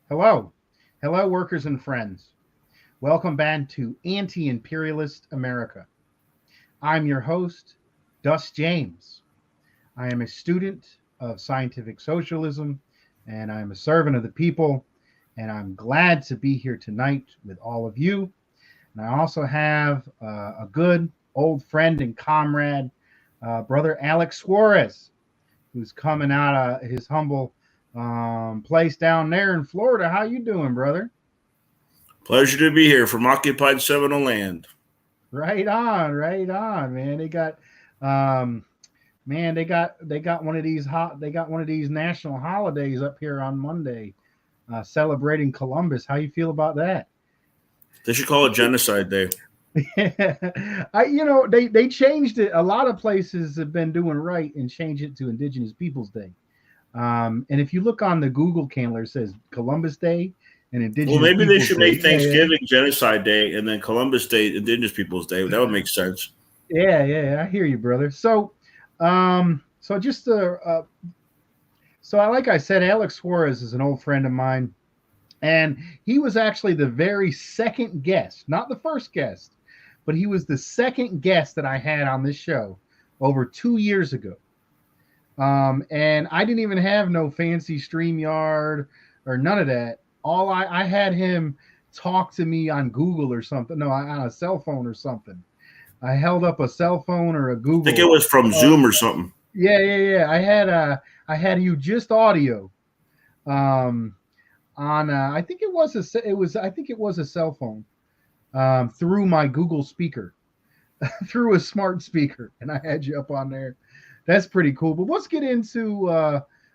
Hello. Hello, workers and friends. Welcome back to Anti-Imperialist America. I'm your host, Dus James. I am a student of scientific socialism and I'm a servant of the people. And I'm glad to be here tonight with all of you. And I also have a good old friend and comrade, Brother Alex Suarez, who's coming out of his humble place down there in Florida. How you doing, brother? Pleasure to be here from occupied Seminole land. Right on, man. Um, they got one of these national holidays up here on Monday, celebrating Columbus. How you feel about that? They should call it Genocide Day. They changed it. A lot of places have been doing right and changed it to Indigenous Peoples Day. And if you look on the Google calendar, it says Columbus Day and Well, Indigenous maybe they Peoples should Day. make Thanksgiving Genocide Day and then Columbus Day Indigenous Peoples Day. That would make sense. Yeah. I hear you, brother. So just like I said, Alex Suarez is an old friend of mine, and he was actually the very second guest, not the first guest, but he was the second guest that I had on this show over 2 years ago. And I didn't even have no fancy StreamYard or none of that. I had him talk to me on Google or something, no, on a cell phone or something. I held up a cell phone or a I think it Google. was from Uh, Zoom or something. yeah. I had you just audio um, on. I think it was I think it was a cell phone through my Google speaker, through a smart speaker, and I had you up on there. That's pretty cool. But let's get into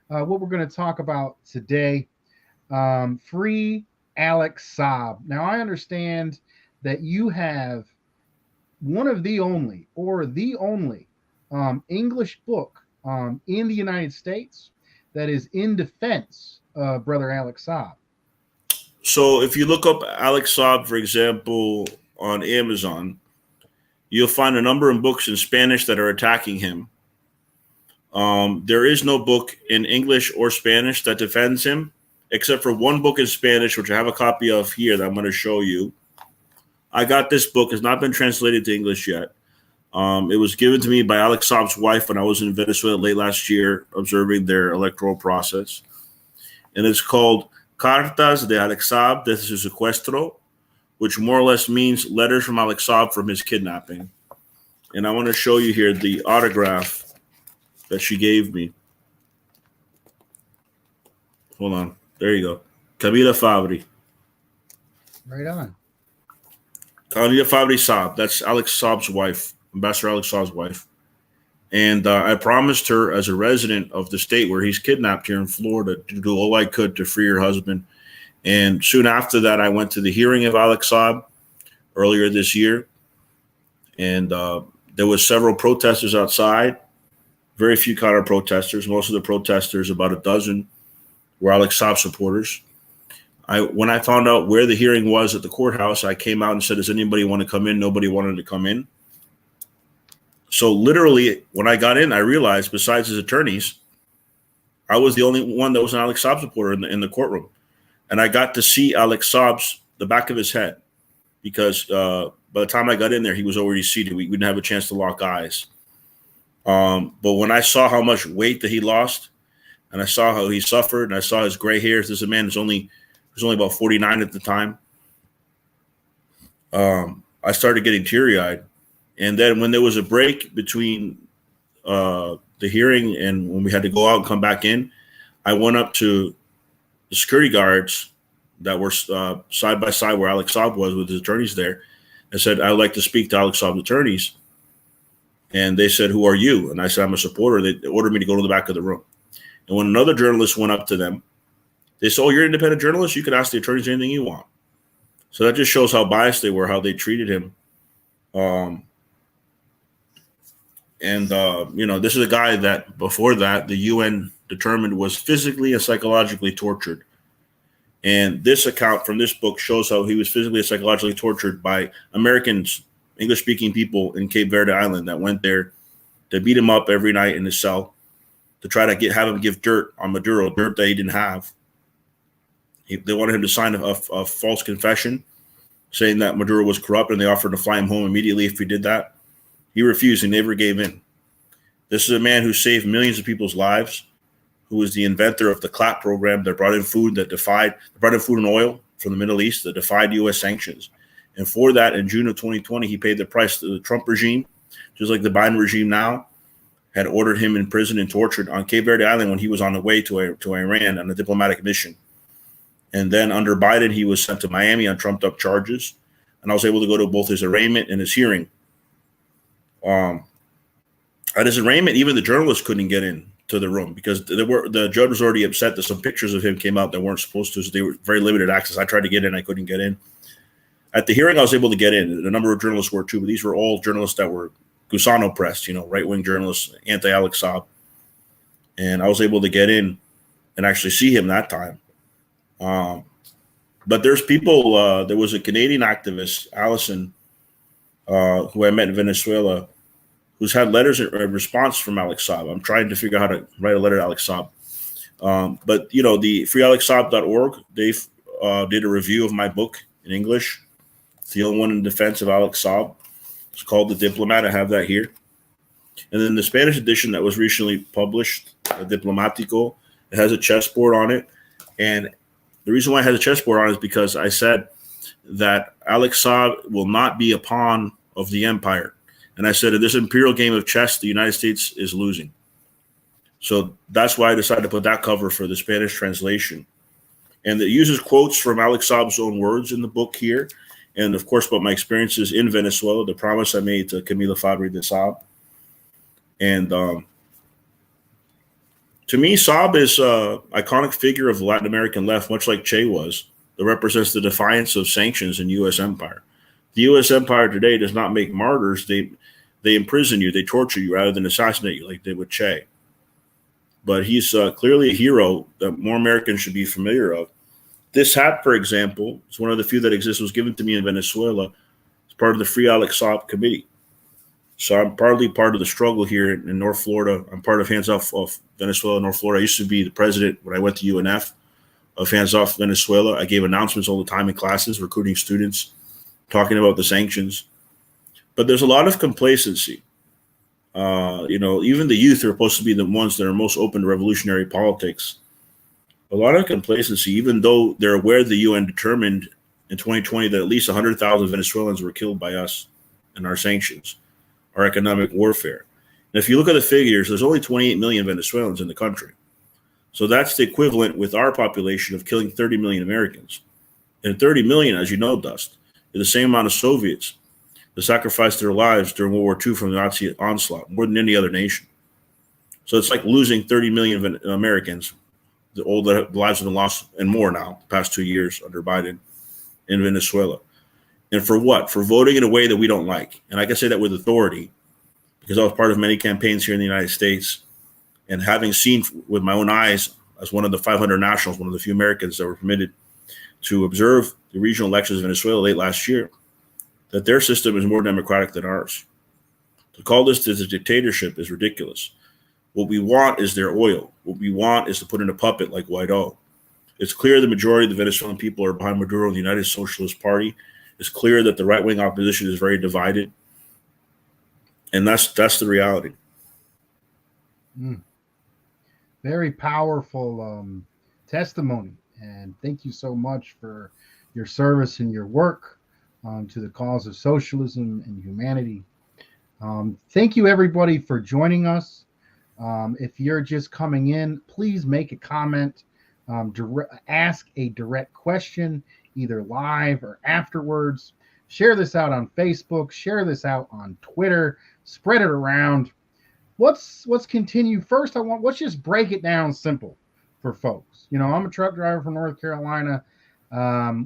what we're going to talk about today. Free Alex Saab. Now I understand that you have one of the only or the only English book in the United States that is in defense of Brother Alex Saab. So if you look up Alex Saab, for example, on Amazon, you'll find a number of books in Spanish that are attacking him. There is no book in English or Spanish that defends him, except for one book in Spanish, which I have a copy of here that I'm going to show you. I got this book. It's not been translated to English yet. It was given to me by Alex Saab's wife when I was in Venezuela late last year observing their electoral process. And it's called Cartas de Alex Saab de su secuestro, which more or less means letters from Alex Saab from his kidnapping. And I want to show you here the autograph that she gave me. Hold on. There you go. Camila Fabri. Right on. Camila Fabri Saab. That's Alex Saab's wife, Ambassador Alex Saab's wife. And I promised her, as a resident of the state where he's kidnapped here in Florida, to do all I could to free her husband. And soon after that, I went to the hearing of Alex Saab earlier this year. And there was several protesters outside, very few counter protesters. Most of the protesters, about a dozen, were Alex Saab supporters. When I found out where the hearing was at the courthouse, I came out and said, does anybody want to come in? Nobody wanted to come in. So literally, when I got in, I realized, besides his attorneys, I was the only one that was an Alex Saab supporter in the courtroom. And I got to see Alex Saab's, the back of his head, because by the time I got in there, he was already seated. We didn't have a chance to lock eyes. But when I saw how much weight that he lost, and I saw how he suffered, and I saw his gray hairs, this is a man who's only about 49 at the time. I started getting teary-eyed. And then when there was a break between the hearing and when we had to go out and come back in, I went up to the security guards that were side by side where Alex Saab was with his attorneys there, and said, I'd like to speak to Alex Saab's attorneys. And they said, who are you? And I said, I'm a supporter. They ordered me to go to the back of the room. And when another journalist went up to them, they said, oh, you're an independent journalist? You can ask the attorneys anything you want. So that just shows how biased they were, how they treated him. This is a guy that before that, the UN determined was physically and psychologically tortured. And this account from this book shows how he was physically and psychologically tortured by Americans, English-speaking people in Cape Verde Island that went there to beat him up every night in his cell to try to have him give dirt on Maduro, dirt that he didn't have. They wanted him to sign a false confession saying that Maduro was corrupt, and they offered to fly him home immediately if he did that. He refused. He never gave in. This is a man who saved millions of people's lives, who was the inventor of the CLAP program that brought in food and oil from the Middle East that defied U.S. sanctions. And for that, in June of 2020, he paid the price. The Trump regime, just like the Biden regime now, had ordered him in prison and tortured on Cape Verde Island when he was on the way to Iran on a diplomatic mission. And then under Biden, he was sent to Miami on trumped-up charges. And I was able to go to both his arraignment and his hearing. At his arraignment, even the journalists couldn't get in to the room because the judge was already upset that some pictures of him came out that weren't supposed to, so they were very limited access. I tried to get in, I couldn't get in. At the hearing, I was able to get in. A number of journalists were too, but these were all journalists that were Gusano pressed, right-wing journalists, anti-Alex Saab. And I was able to get in and actually see him that time. But there's people, there was a Canadian activist, Allison, who I met in Venezuela, who's had letters in response from Alex Saab. I'm trying to figure out how to write a letter to Alex Saab. But, the freealexsaab.org, they did a review of my book in English. It's the only one in defense of Alex Saab. It's called The Diplomat. I have that here. And then the Spanish edition that was recently published, Diplomatico, it has a chessboard on it. And the reason why it has a chessboard on it is because I said that Alex Saab will not be a pawn of the empire. And I said, in this imperial game of chess, the United States is losing. So that's why I decided to put that cover for the Spanish translation. And it uses quotes from Alex Saab's own words in the book here. And, of course, about my experiences in Venezuela, the promise I made to Camila Fabri de Saab. And to me, Saab is an iconic figure of the Latin American left, much like Che was, that represents the defiance of sanctions in U.S. empire. The U.S. empire today does not make martyrs. They imprison you. They torture you rather than assassinate you like they did with Che. But he's clearly a hero that more Americans should be familiar of. This hat, for example, is one of the few that exists, was given to me in Venezuela as part of the Free Alex Saab committee. So I'm partly part of the struggle here in North Florida. I'm part of Hands Off of Venezuela, North Florida. I used to be the president when I went to UNF of Hands Off Venezuela. I gave announcements all the time in classes, recruiting students, talking about the sanctions. But there's a lot of complacency. Even the youth are supposed to be the ones that are most open to revolutionary politics. A lot of complacency, even though they're aware the UN determined in 2020 that at least 100,000 Venezuelans were killed by us and our sanctions, our economic warfare. And if you look at the figures, there's only 28 million Venezuelans in the country. So that's the equivalent with our population of killing 30 million Americans. And 30 million, as you know, Dust, is the same amount of Soviets that sacrificed their lives during World War II from the Nazi onslaught, more than any other nation. So it's like losing 30 million Americans, the lives have been lost and more now, the past 2 years under Biden in Venezuela. And for what? For voting in a way that we don't like. And I can say that with authority because I was part of many campaigns here in the United States and having seen with my own eyes as one of the 500 nationals, one of the few Americans that were permitted to observe the regional elections in Venezuela late last year, that their system is more democratic than ours. To call this a dictatorship is ridiculous. What we want is their oil. What we want is to put in a puppet like Guaido. It's clear the majority of the Venezuelan people are behind Maduro and the United Socialist Party. It's clear that the right-wing opposition is very divided. And that's the reality. Very powerful testimony. And thank you so much for your service and your work to the cause of socialism and humanity. Thank you, everybody, for joining us. If you're just coming in, please make a comment, ask a direct question, either live or afterwards. Share this out on Facebook, share this out on Twitter, spread it around. Let's continue. First, let's just break it down simple for folks. I'm a truck driver from North Carolina.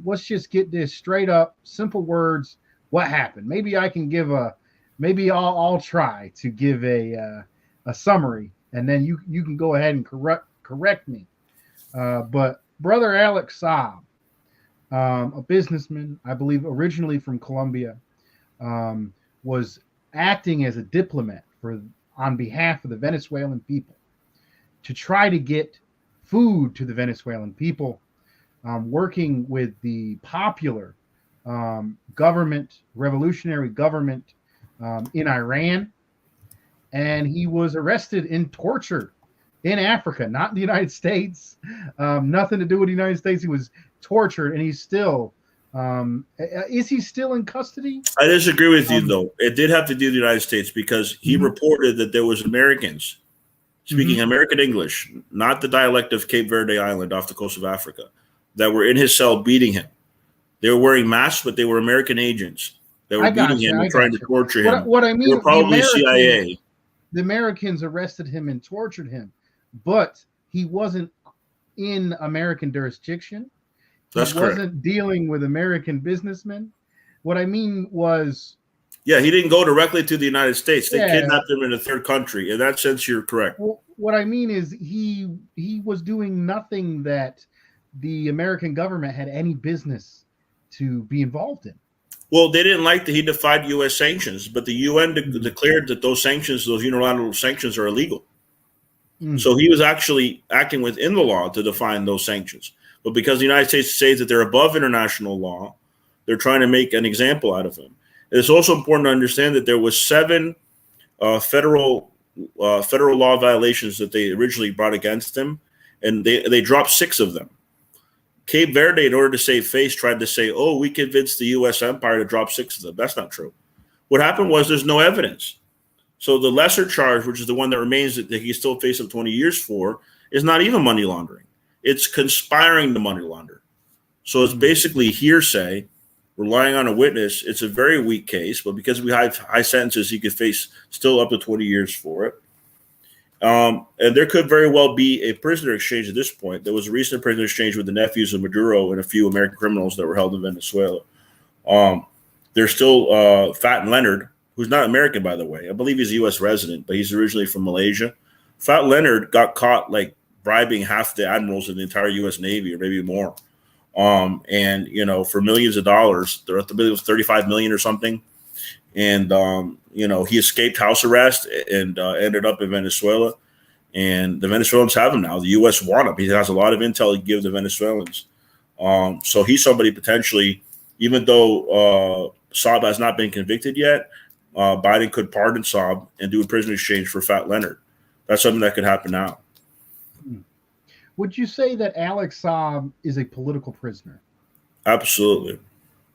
Let's just get this straight up, simple words. What happened? Maybe I can give I'll try to give a summary, and then you can go ahead and correct me. But Brother Alex Saab, a businessman, I believe originally from Colombia, was acting as a diplomat on behalf of the Venezuelan people to try to get food to the Venezuelan people working with the popular government, revolutionary government in Iran, and he was arrested and tortured in Africa, not in the United States. Nothing to do with the United States. He was tortured, and he's still. Is he still in custody? I disagree with you, though. It did have to do with the United States because he Mhm. reported that there was Americans speaking American English, not the dialect of Cape Verde Island off the coast of Africa, that were in his cell beating him. They were wearing masks, but they were American agents that were beating him and trying to torture him. What I They were mean, probably CIA. the Americans arrested him and tortured him, but he wasn't in American jurisdiction. He That's correct. wasn't dealing with American businessmen. What I mean was, Yeah, he didn't go directly to the United States. They Yeah. kidnapped him in a third country. In that sense, you're correct. well, what I mean is he was doing nothing that the American government had any business to be involved in. Well, they didn't like that he defied U.S. sanctions, but the UN declared that those sanctions, those unilateral sanctions, are illegal. So he was actually acting within the law to define those sanctions. But because the United States says that they're above international law, they're trying to make an example out of him. It's also important to understand that there was 7 federal law violations that they originally brought against him, and they dropped 6 of them. Cape Verde, in order to save face, tried to say, oh, we convinced the U.S. empire to drop 6 of them. That's not true. What happened was there's no evidence. So the lesser charge, which is the one that remains that he still faces 20 years for, is not even money laundering. It's conspiring to money launder. So it's basically hearsay, relying on a witness. It's a very weak case, but because we have high sentences, he could face still up to 20 years for it. And there could very well be a prisoner exchange at this point. There was a recent prisoner exchange with the nephews of Maduro and a few American criminals that were held in Venezuela. There's still Fat Leonard, who's not American, by the way. I believe he's a U.S. resident, but he's originally from Malaysia. Fat Leonard got caught like bribing half the admirals in the entire U.S. Navy, or maybe more. And for millions of dollars, they're at the bill was 35 million or something. And he escaped house arrest and ended up in Venezuela. And the Venezuelans have him now. The U.S. want him. He has a lot of intel to give the Venezuelans. So he's somebody potentially, even though Saab has not been convicted yet, Biden could pardon Saab and do a prisoner exchange for Fat Leonard. That's something that could happen now. Would you say that Alex Saab is a political prisoner? Absolutely.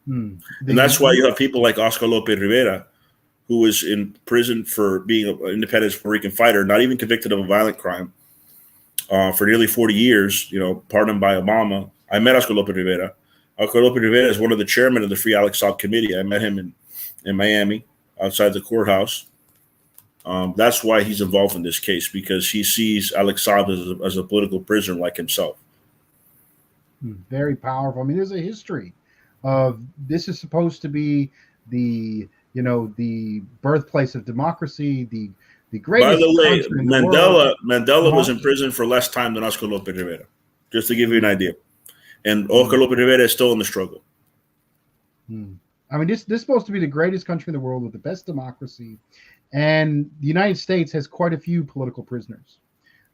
And that's why you have people like Oscar Lopez Rivera, who was in prison for being an independent Puerto Rican fighter, not even convicted of a violent crime, for nearly 40 years, pardoned by Obama. I met Oscar Lopez Rivera. Oscar Lopez Rivera is one of the chairmen of the Free Alex Saab Committee. I met him in Miami, outside the courthouse. That's why he's involved in this case, because he sees Alex Saab as a political prisoner like himself. Very powerful. I mean, there's a history of this is supposed to be the birthplace of democracy, the greatest. By the way, Mandela was in prison for less time than Oscar Lopez Rivera, just to give you an idea. And Oscar Lopez Rivera is still in the struggle. I mean, this is supposed to be the greatest country in the world with the best democracy, and the United States has quite a few political prisoners.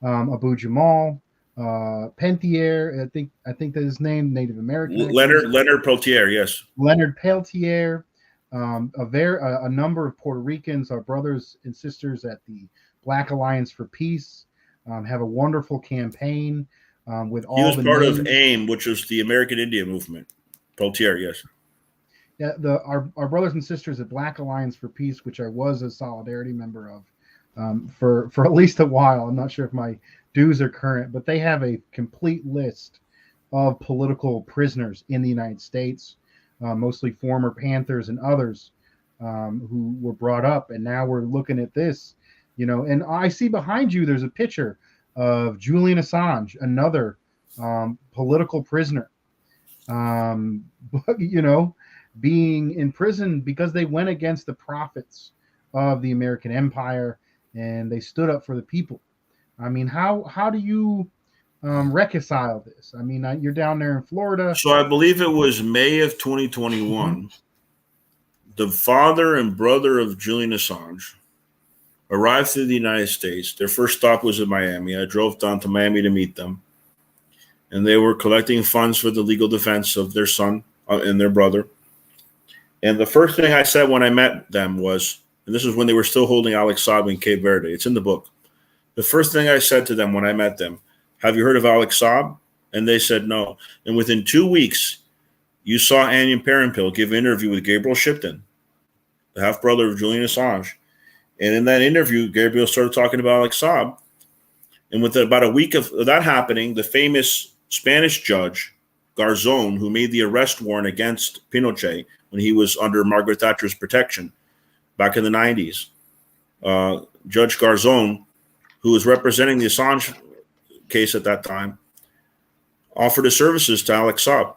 Abu Jamal, Peltier, I think that his name, Native American. Leonard Peltier, yes. Leonard Peltier, a number of Puerto Ricans, our brothers and sisters at the Black Alliance for Peace, have a wonderful campaign with all. He was part of AIM, which was the American Indian movement. Peltier, yes. Yeah, our brothers and sisters at Black Alliance for Peace, which I was a Solidarity member of for at least a while. I'm not sure if my dues are current, but they have a complete list of political prisoners in the United States, mostly former Panthers and others who were brought up. And now we're looking at this, and I see behind you there's a picture of Julian Assange, another political prisoner, being in prison because they went against the prophets of the American empire and they stood up for the people. I mean, how do you reconcile this? I mean, you're down there in Florida. So I believe it was May of 2021. The father and brother of Julian Assange arrived to the United States. Their first stop was in Miami. I drove down to Miami to meet them. and they were collecting funds for the legal defense of their son and their brother. And the first thing I said when I met them was, and this was when they were still holding Alex Saab in Cape Verde. It's in the book. The first thing I said to them when I met them, have you heard of Alex Saab? And they said no. And within 2 weeks, you saw Anti-Imperialist give an interview with Gabriel Shipton, the half-brother of Julian Assange. And in that interview, Gabriel started talking about Alex Saab. And within about a week of that happening, the famous Spanish judge, Garzon, who made the arrest warrant against Pinochet when he was under Margaret Thatcher's protection back in the 90s, Judge Garzon, who was representing the Assange case at that time, offered his services to Alex Saab.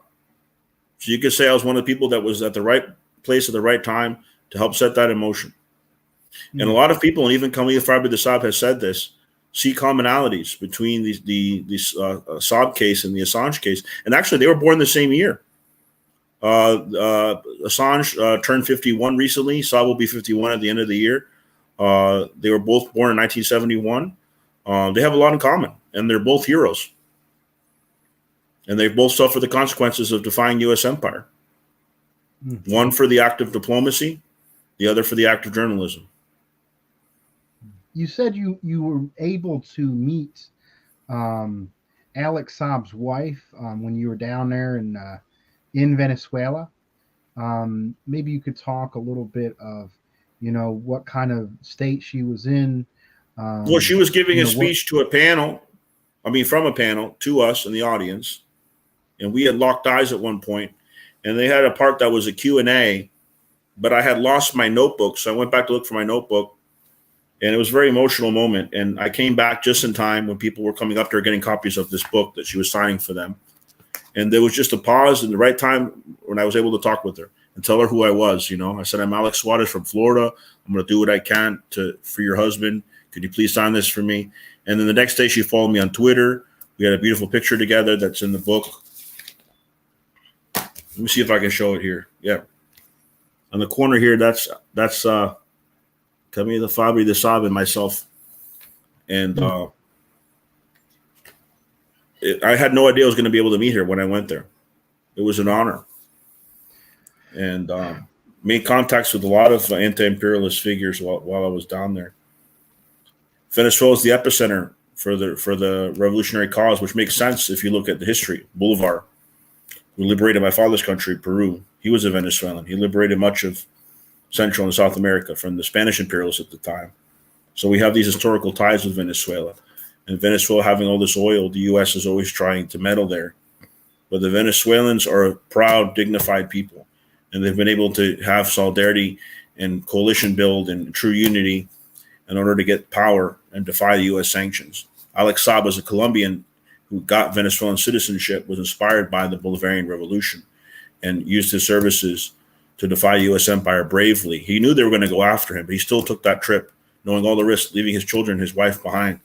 So you could say I was one of the people that was at the right place at the right time to help set that in motion. Mm-hmm. And a lot of people, and even Camille Fabre de Saab has said this, see commonalities between the Saab case and the Assange case. And actually, they were born the same year. Assange turned 51 recently. Saab will be 51 at the end of the year. They were both born in 1971. They have a lot in common, and they're both heroes. And they both suffered the consequences of defying U.S. empire. Mm-hmm. One for the act of diplomacy, the other for the act of journalism. You said you were able to meet Alex Saab's wife when you were down there in Venezuela. Maybe you could talk a little bit of, what kind of state she was in. Well, she was giving a speech to a panel. From a panel to us in the audience. And we had locked eyes at one point, and they had a part that was a Q&A, but I had lost my notebook. So I went back to look for my notebook, and it was a very emotional moment. And I came back just in time when people were coming up to her getting copies of this book that she was signing for them. And there was just a pause in the right time when I was able to talk with her and tell her who I was. I said, I'm Alex Suarez from Florida. I'm going to do what I can for your husband. Could you please sign this for me? And then the next day she followed me on Twitter. We had a beautiful picture together that's in the book. Let me see if I can show it here. Yeah. On the corner here, that's Camille Fabre de Saab and myself. And I had no idea I was going to be able to meet her when I went there. It was an honor. And made contacts with a lot of anti-imperialist figures while I was down there. Venezuela is the epicenter for the revolutionary cause, which makes sense if you look at the history. Bolivar, who liberated my father's country, Peru, he was a Venezuelan. He liberated much of Central and South America from the Spanish imperialists at the time. So we have these historical ties with Venezuela. And Venezuela having all this oil, the U.S. is always trying to meddle there. But the Venezuelans are a proud, dignified people. And they've been able to have solidarity and coalition build and true unity in order to get power and defy the U.S. sanctions. Alex Saab, as a Colombian who got Venezuelan citizenship, was inspired by the Bolivarian Revolution and used his services to defy U.S. empire bravely. He knew they were going to go after him, but he still took that trip, knowing all the risks, leaving his children, his wife behind.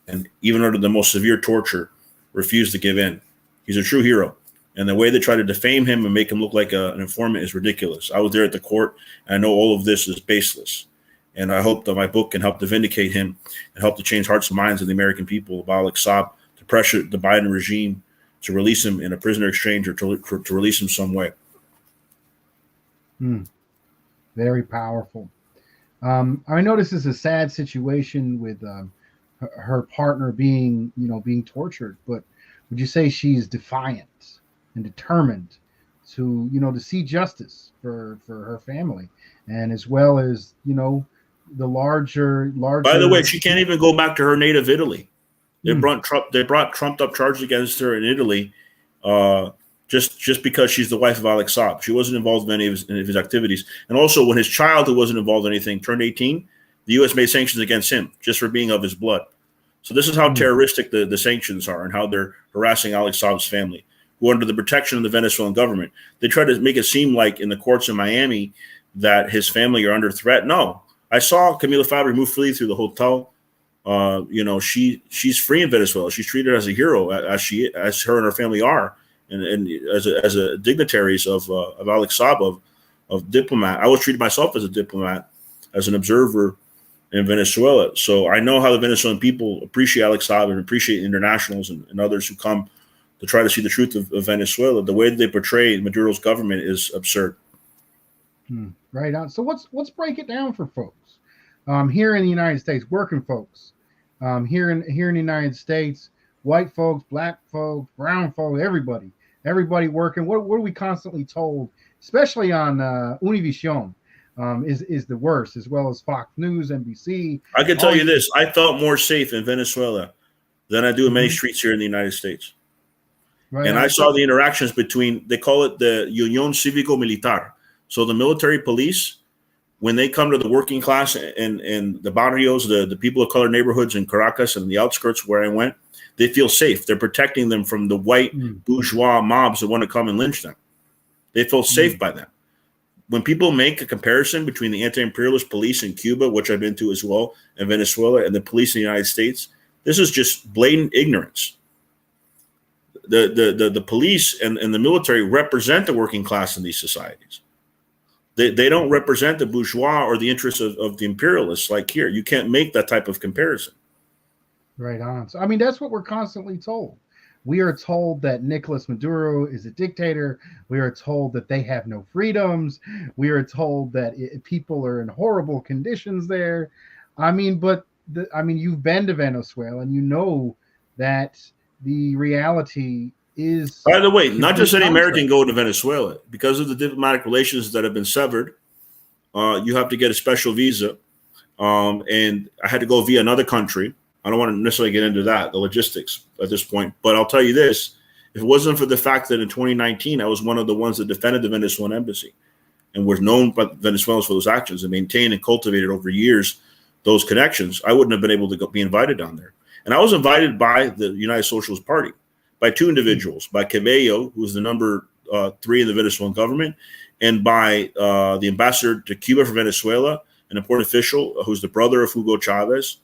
And even under the most severe torture, refused to give in. He's a true hero. And the way they try to defame him and make him look like an informant is ridiculous. I was there at the court, and I know all of this is baseless. And I hope that my book can help to vindicate him and help to change hearts and minds of the American people about Alex Saab, to pressure the Biden regime to release him in a prisoner exchange or to release him some way. Very powerful. I know this is a sad situation with her partner being tortured, but would you say she's defiant and determined to see justice for her family, and as well as the larger. By the way, she can't even go back to her native Italy. They brought trumped up charges against her in Italy, just because she's the wife of Alex Saab. She wasn't involved in any of his activities. And also, when his child, who wasn't involved in anything, turned 18, the U.S. made sanctions against him just for being of his blood. So this is how terroristic the sanctions are, and how they're harassing Alex Saab's family, who are under the protection of the Venezuelan government. They try to make it seem like in the courts in Miami that his family are under threat. No. I saw Camila Fabre move freely through the hotel. She's free in Venezuela. She's treated as a hero, as her and her family are, and as a dignitaries of Alex Saab, of diplomat. I was treated myself as a diplomat, as an observer in Venezuela. So I know how the Venezuelan people appreciate Alex Saab and appreciate internationals and others who come to try to see the truth of Venezuela. The way that they portray Maduro's government is absurd. Right on. So let's break it down for folks here in the United States, working folks here in the United States, white folks, black folks, brown folks, everybody working. What are we constantly told, especially on Univision, is the worst, as well as Fox News, NBC. I can tell you this: I felt more safe in Venezuela than I do in many streets here in the United States. Right. And I saw the interactions between, they call it the Unión Cívico Militar. So the military police, when they come to the working class and the barrios, the people of color neighborhoods in Caracas and the outskirts where I went, they feel safe. They're protecting them from the white bourgeois mobs that want to come and lynch them. They feel safe by them. When people make a comparison between the anti-imperialist police in Cuba, which I've been to as well, and Venezuela, and the police in the United States, this is just blatant ignorance. The police and the military represent the working class in these societies. They don't represent the bourgeois or the interests of the imperialists like here. You can't make that type of comparison. Right on. So, I mean, that's what we're constantly told. We are told that Nicolas Maduro is a dictator. We are told that they have no freedoms. We are told that people are in horrible conditions there. I mean, you've been to Venezuela and you know that the reality is. By the way, not just any American go to Venezuela. Because of the diplomatic relations that have been severed, you have to get a special visa. And I had to go via another country. I don't want to necessarily get into that, the logistics at this point. But I'll tell you this. If it wasn't for the fact that in 2019, I was one of the ones that defended the Venezuelan embassy and was known by Venezuelans for those actions and maintained and cultivated over years those connections, I wouldn't have been able to be invited down there. And I was invited by the United Socialist Party, by two individuals, by Cabello, who's the number 3 in the Venezuelan government, and by the ambassador to Cuba for Venezuela, an important official who's the brother of Hugo Chavez.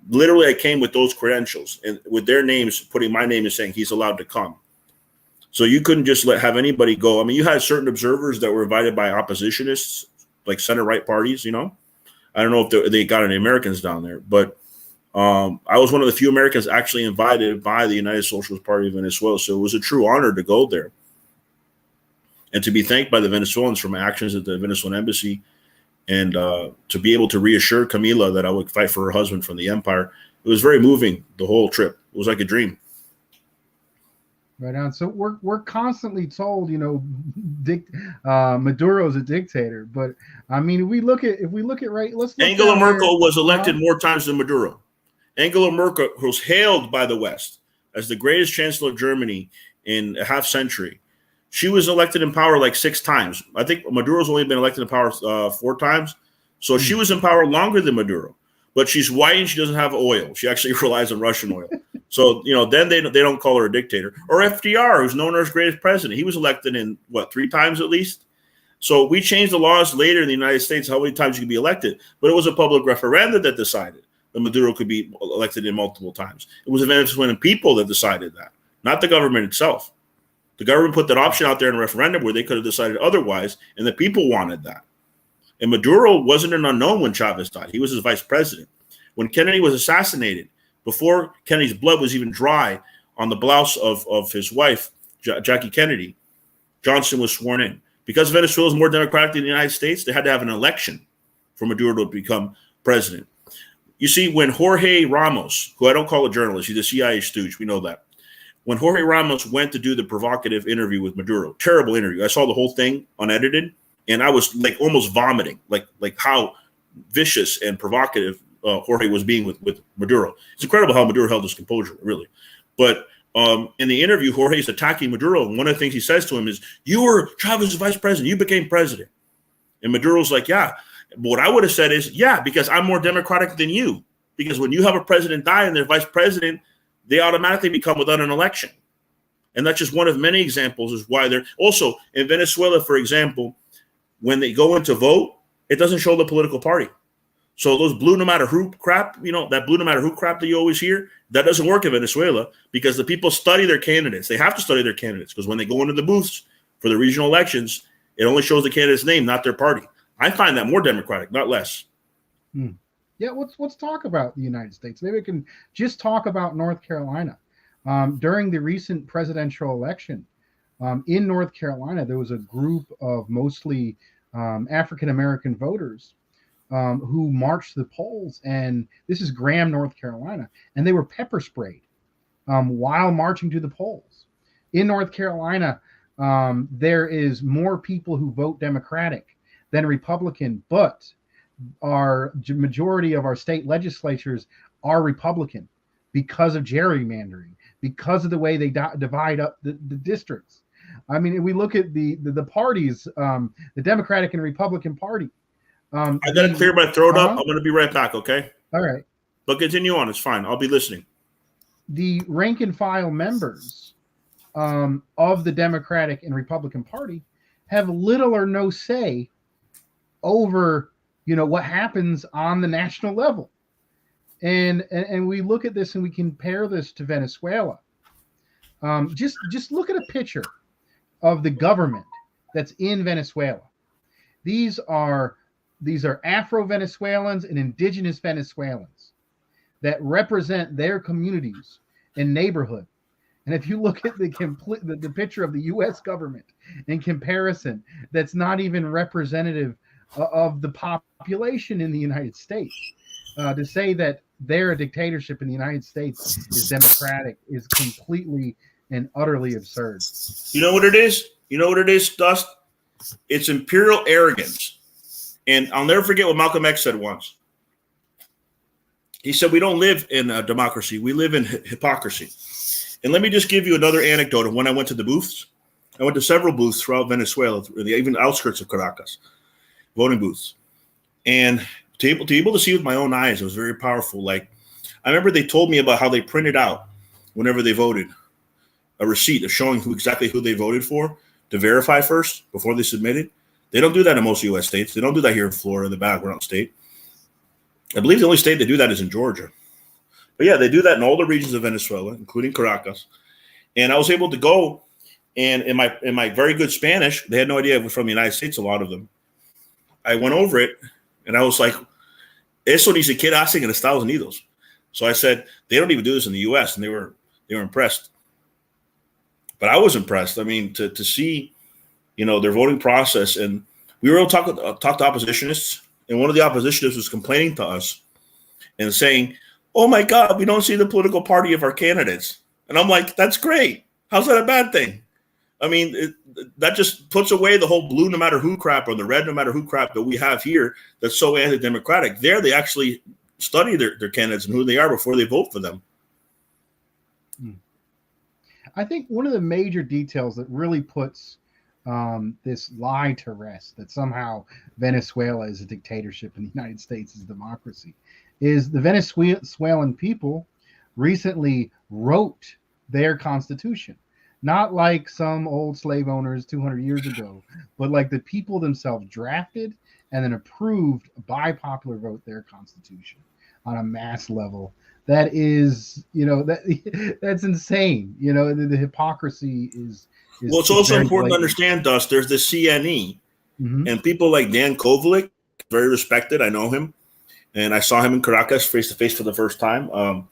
Literally, I came with those credentials and with their names, putting my name and saying he's allowed to come. So you couldn't just have anybody go. I mean, you had certain observers that were invited by oppositionists, like center-right parties, you know. I don't know if they got any Americans down there, but I was one of the few Americans actually invited by the United Socialist Party of Venezuela. So it was a true honor to go there and to be thanked by the Venezuelans for my actions at the Venezuelan embassy, and to be able to reassure Camila that I would fight for her husband from the empire. It was very moving, the whole trip. It was like a dream. Right on. So we're constantly told, you know, Maduro's a dictator. But I mean, if we look at right, let's look. Angela Merkel was elected more times than Maduro. Angela Merkel was hailed by the West as the greatest chancellor of Germany in a half century. She was elected in power like 6 times. I think Maduro's only been elected in power 4 times. So she was in power longer than Maduro. But she's white and she doesn't have oil. She actually relies on Russian oil. So, you know, then they don't call her a dictator. Or FDR, who's known as greatest president. He was elected in, 3 times at least? So we changed the laws later in the United States how many times you could be elected. But it was a public referendum that decided that Maduro could be elected in multiple times. It was the Venezuelan people that decided that, not the government itself. The government put that option out there in a referendum where they could have decided otherwise, and the people wanted that. And Maduro wasn't an unknown when Chavez died. He was his vice president. When Kennedy was assassinated, before Kennedy's blood was even dry on the blouse of his wife, Jackie Kennedy, Johnson was sworn in. Because Venezuela is more democratic than the United States, they had to have an election for Maduro to become president. You see, when Jorge Ramos, who I don't call a journalist, he's a CIA stooge, we know that. When Jorge Ramos went to do the provocative interview with Maduro, terrible interview. I saw the whole thing unedited, and I was like almost vomiting, like how vicious and provocative Jorge was being with Maduro. It's incredible how Maduro held his composure, really. But in the interview, Jorge's attacking Maduro, and one of the things he says to him is, "You were Chavez's vice president. You became president." And Maduro's like, "Yeah." But what I would have said is, "Yeah, because I'm more democratic than you. Because when you have a president die and their vice president, they automatically become without an election." And that's just one of many examples is why they're also in Venezuela, for example, when they go in to vote, it doesn't show the political party. So those blue no matter who crap, you know, that blue no matter who crap that you always hear, that doesn't work in Venezuela because the people study their candidates. They have to study their candidates because when they go into the booths for the regional elections, it only shows the candidate's name, not their party. I find that more democratic, not less. Yeah, let's talk about the United States. Maybe we can just talk about North Carolina. During the recent presidential election in North Carolina, there was a group of mostly African American voters who marched to the polls, and this is Graham, North Carolina, and they were pepper sprayed while marching to the polls. In North Carolina, there is more people who vote Democratic than Republican, but our majority of our state legislatures are Republican because of gerrymandering, because of the way they divide up the districts. I mean, if we look at the parties, the Democratic and Republican Party. I got to clear my throat up. I'm going to be right back, okay? All right. But continue on. It's fine. I'll be listening. The rank and file members of the Democratic and Republican Party have little or no say over, what happens on the national level. And we look at this and we compare this to Venezuela. Just look at a picture of the government that's in Venezuela. These are Afro-Venezuelans and indigenous Venezuelans that represent their communities and neighborhood. And if you look at the picture of the U.S. government in comparison, that's not even representative of the population in the United States. To say that they're a dictatorship in the United States is democratic is completely and utterly absurd. You know what it is? You know what it is, Dust? It's imperial arrogance. And I'll never forget what Malcolm X said once. He said, we don't live in a democracy. We live in hypocrisy. And let me just give you another anecdote of when I went to the booths. I went to several booths throughout Venezuela, even the outskirts of Caracas, voting booths. And to be able to see with my own eyes, it was very powerful. Like, I remember they told me about how they printed out, whenever they voted, a receipt of showing exactly who they voted for to verify first before they submitted. They don't do that in most U.S. states. They don't do that here in Florida, the background state. I believe the only state they do that is in Georgia. But yeah, they do that in all the regions of Venezuela, including Caracas. And I was able to go, and in my very good Spanish, they had no idea I was from the United States, a lot of them. I went over it, and I was like, eso ni siquiera hacen en Estados Unidos. So I said, they don't even do this in the U.S., and they were impressed. But I was impressed. I mean, to see, their voting process. And we were able to talk to oppositionists, and one of the oppositionists was complaining to us and saying, oh, my God, we don't see the political party of our candidates. And I'm like, that's great. How's that a bad thing? I mean, that just puts away the whole blue no matter who crap or the red no matter who crap that we have here that's so anti-democratic. There, they actually study their candidates and who they are before they vote for them. I think one of the major details that really puts this lie to rest, that somehow Venezuela is a dictatorship and the United States is a democracy, is the Venezuelan people recently wrote their constitution. Not like some old slave owners 200 years ago, but like the people themselves drafted and then approved by popular vote their constitution on a mass level. That is, that's insane. The hypocrisy is well, it's also important to understand, Dust, there's the CNE, and people like Dan Kovalik, very respected. I know him, and I saw him in Caracas face-to-face for the first time.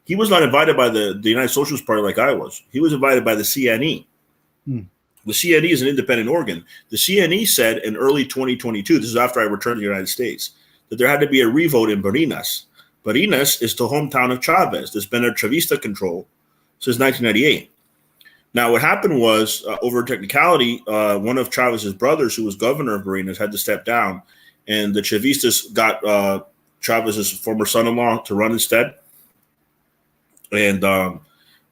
He was not invited by the United Socialist Party like I was. He was invited by the CNE. The CNE is an independent organ. The CNE said in early 2022, this is after I returned to the United States, that there had to be a revote in Barinas. Barinas is the hometown of Chavez. There's been a Chavista control since 1998. Now, what happened was, over technicality, one of Chavez's brothers, who was governor of Barinas, had to step down, and the Chavistas got Chavez's former son-in-law to run instead. And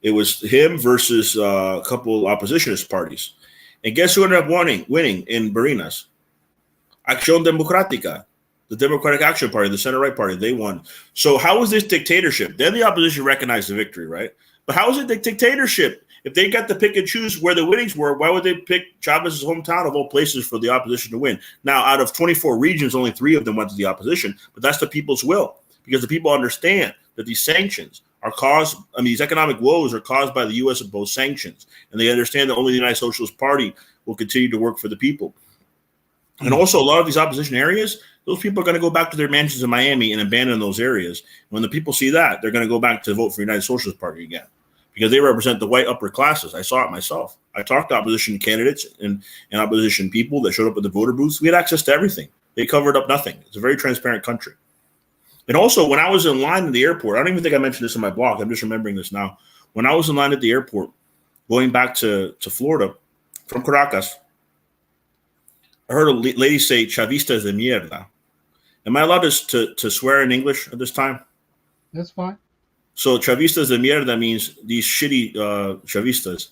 it was him versus a couple oppositionist parties. And guess who ended up winning in Barinas? Acción Democrática, the Democratic Action Party, the center-right party. They won. So how is this dictatorship? Then the opposition recognized the victory, right? But how is it dictatorship? If they got to pick and choose where the winnings were, why would they pick Chavez's hometown of all places for the opposition to win? Now, out of 24 regions, only 3 of them went to the opposition, but that's the people's will, because the people understand that these sanctions are caused, these economic woes are caused by the U.S. imposed sanctions, and they understand that only the United Socialist Party will continue to work for the people. And also, a lot of these opposition areas, those people are going to go back to their mansions in Miami and abandon those areas. When the people see that, they're going to go back to vote for the United Socialist Party again. because they represent the white upper classes. I saw it myself. I talked to opposition candidates and opposition people that showed up at the voter booths. We had access to everything. They covered up nothing. It's a very transparent country. And also, when I was in line at the airport, I don't even think I mentioned this in my blog. I'm just remembering this now. When I was in line at the airport, going back to Florida from Caracas, I heard a lady say, "Chavistas de mierda." Am I allowed to swear in English at this time? That's fine. So Chavistas de mierda means these shitty Chavistas.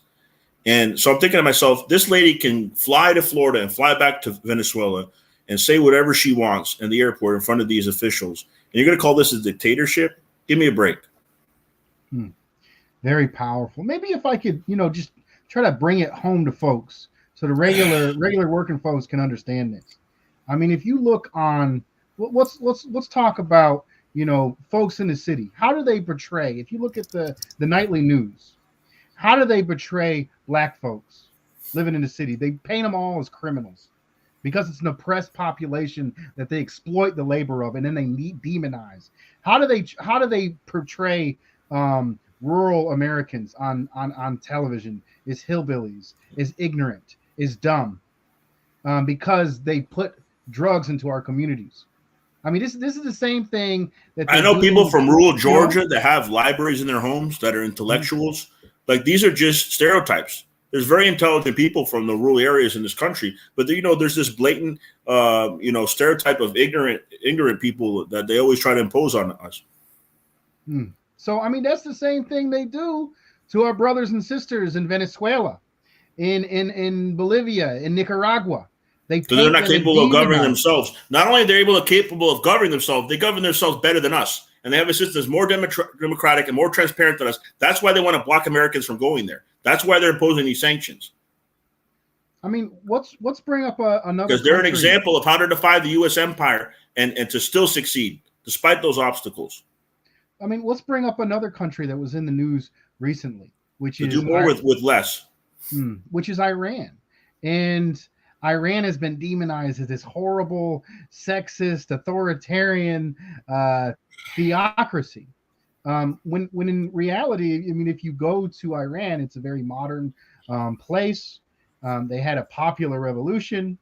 And so I'm thinking to myself, this lady can fly to Florida and fly back to Venezuela and say whatever she wants in the airport in front of these officials. And you're going to call this a dictatorship? Give me a break. Very powerful. Maybe if I could, just try to bring it home to folks so the regular working folks can understand this. I mean, if you look on, let's talk about, folks in the city. How do they portray? If you look at the nightly news, how do they portray black folks living in the city? They paint them all as criminals because it's an oppressed population that they exploit the labor of, and then they demonize. How do they portray rural Americans on television as hillbillies, as ignorant, as dumb, because they put drugs into our communities? I mean, this is the same thing that I know people from rural Georgia that have libraries in their homes that are intellectuals. Like, these are just stereotypes. There's very intelligent people from the rural areas in this country, but there's this blatant, stereotype of ignorant people that they always try to impose on us. So, I mean, that's the same thing they do to our brothers and sisters in Venezuela, in Bolivia, in Nicaragua. They're not capable of governing themselves. Not only are they capable of governing themselves, they govern themselves better than us. And they have a system that's more democratic and more transparent than us. That's why they want to block Americans from going there. That's why they're imposing these sanctions. I mean, let's bring up another. Because they're an example of how to defy the U.S. empire and to still succeed despite those obstacles. I mean, let's bring up another country that was in the news recently, which is do more with less. Which is Iran. And Iran has been demonized as this horrible, sexist, authoritarian theocracy. When in reality, I mean, if you go to Iran, it's a very modern place. They had a popular revolution.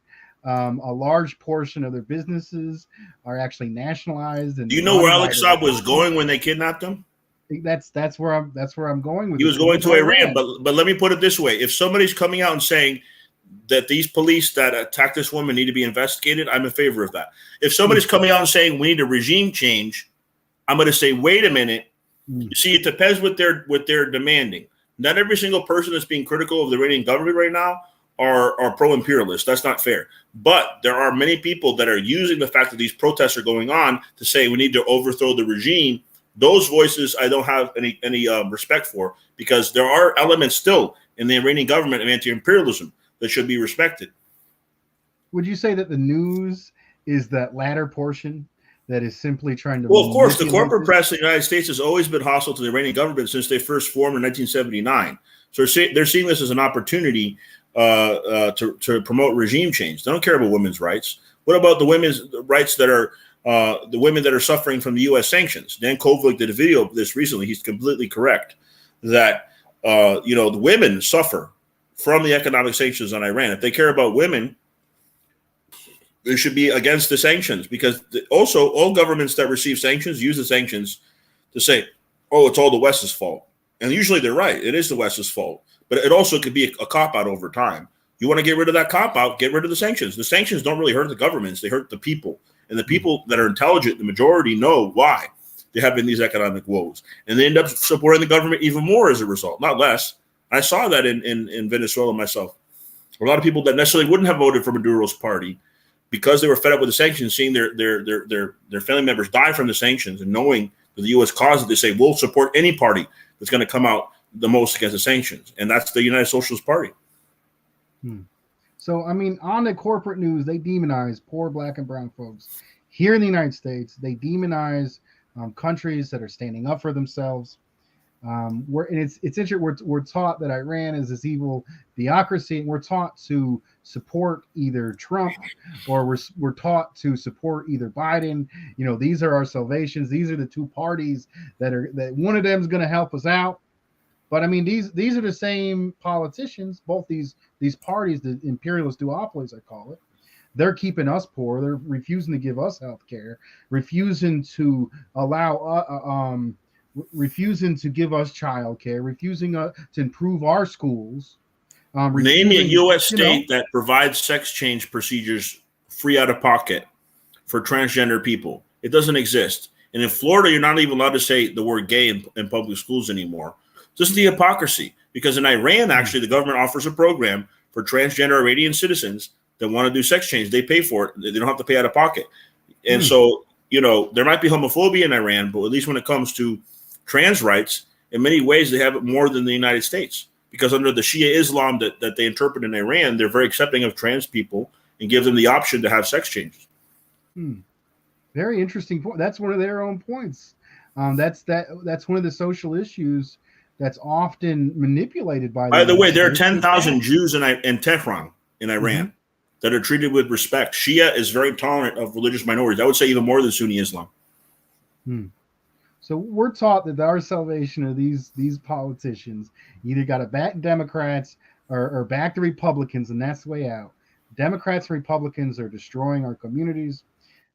A large portion of their businesses are actually nationalized. And do you know where Alex Saab was going when they kidnapped him? That's where I'm going with. He was going to Iran, but let me put it this way: if somebody's coming out and saying that these police that attacked this woman need to be investigated, I'm in favor of that. If somebody's coming out and saying we need a regime change, I'm going to say, wait a minute. You see, it depends what they're demanding. Not every single person that's being critical of the Iranian government right now are pro-imperialist. That's not fair. But there are many people that are using the fact that these protests are going on to say we need to overthrow the regime. Those voices I don't have any respect for, because there are elements still in the Iranian government of anti-imperialism that should be respected. Would you say that the news is that latter portion that is simply trying to? Well, of course, the corporate press in the United States has always been hostile to the Iranian government since they first formed in 1979. So they're seeing this as an opportunity to promote regime change. They don't care about women's rights. What about the women's rights that are the women that are suffering from the U.S. sanctions? Dan Kovalik did a video of this recently. He's completely correct that the women suffer from the economic sanctions on Iran. If they care about women, they should be against the sanctions, because also all governments that receive sanctions use the sanctions to say, oh, it's all the West's fault. And usually they're right. It is the West's fault. But it also could be a cop-out over time. You want to get rid of that cop-out, get rid of the sanctions. The sanctions don't really hurt the governments. They hurt the people. And the people that are intelligent, the majority, know why they're having these economic woes. And they end up supporting the government even more as a result, not less. I saw that in Venezuela myself. A lot of people that necessarily wouldn't have voted for Maduro's party, because they were fed up with the sanctions, seeing their family members die from the sanctions, and knowing that the U.S. caused it, they say, we'll support any party that's going to come out the most against the sanctions. And that's the United Socialist Party. So, I mean, on the corporate news, they demonize poor black and brown folks. Here in the United States, they demonize countries that are standing up for themselves. It's interesting. We're taught that Iran is this evil theocracy, and we're taught to support either Trump or we're taught to support either Biden. These are our salvations. These are the two parties that one of them is going to help us out. But I mean, these are the same politicians, both these parties, the imperialist duopolies, I call it. They're keeping us poor. They're refusing to give us health care, refusing to allow, refusing to give us child care, refusing to improve our schools, Name me a refusing, U.S. you know, state that provides sex change procedures free out of pocket for transgender people. It doesn't exist. And in Florida, you're not even allowed to say the word gay in public schools anymore. Just the hypocrisy. Because in Iran, actually, the government offers a program for transgender Iranian citizens that want to do sex change. They pay for it. They don't have to pay out of pocket. And so, there might be homophobia in Iran, but at least when it comes to trans rights, in many ways, they have it more than the United States. Because under the Shia Islam that they interpret in Iran, they're very accepting of trans people and give them the option to have sex changes. Very interesting point. That's one of their own points. That's one of the social issues that's often manipulated by. By the way, there are States. 10,000 Jews in Tehran, in Iran, that are treated with respect. Shia is very tolerant of religious minorities. I would say even more than Sunni Islam. So we're taught that our salvation are these politicians. You either got to back Democrats or back the Republicans, and that's the way out. Democrats and Republicans are destroying our communities,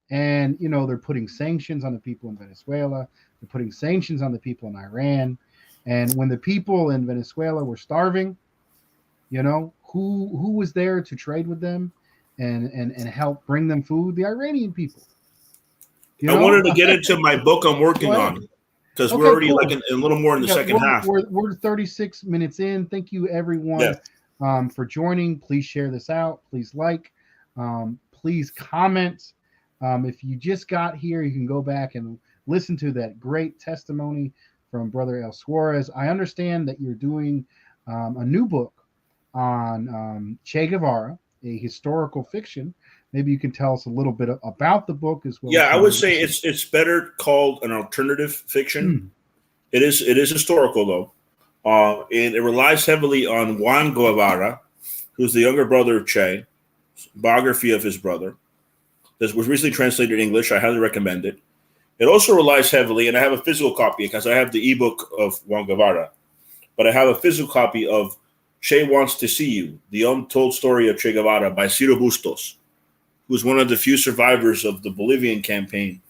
and they're putting sanctions on the people in Venezuela. They're putting sanctions on the people in Iran. And when the people in Venezuela were starving, who was there to trade with them and help bring them food? The Iranian people. I wanted to get into my book I'm working on, because we're already cool. Like a little more in the second half. We're 36 minutes in. Thank you, everyone, for joining. Please share this out. Please like. Please comment. If you just got here, you can go back and listen to that great testimony from Brother El Suarez. I understand that you're doing a new book on Che Guevara, a historical fiction. Maybe you can tell us a little bit about the book as well. Yeah, I would say it's better called an alternative fiction. It is historical though, and it relies heavily on Juan Guevara, who's the younger brother of Che, biography of his brother. This was recently translated in English. I highly recommend it. It also relies heavily, and I have a physical copy because I have the ebook of Juan Guevara, but I have a physical copy of Che Wants to See You, the untold story of Che Guevara by Ciro Bustos, who was one of the few survivors of the Bolivian campaign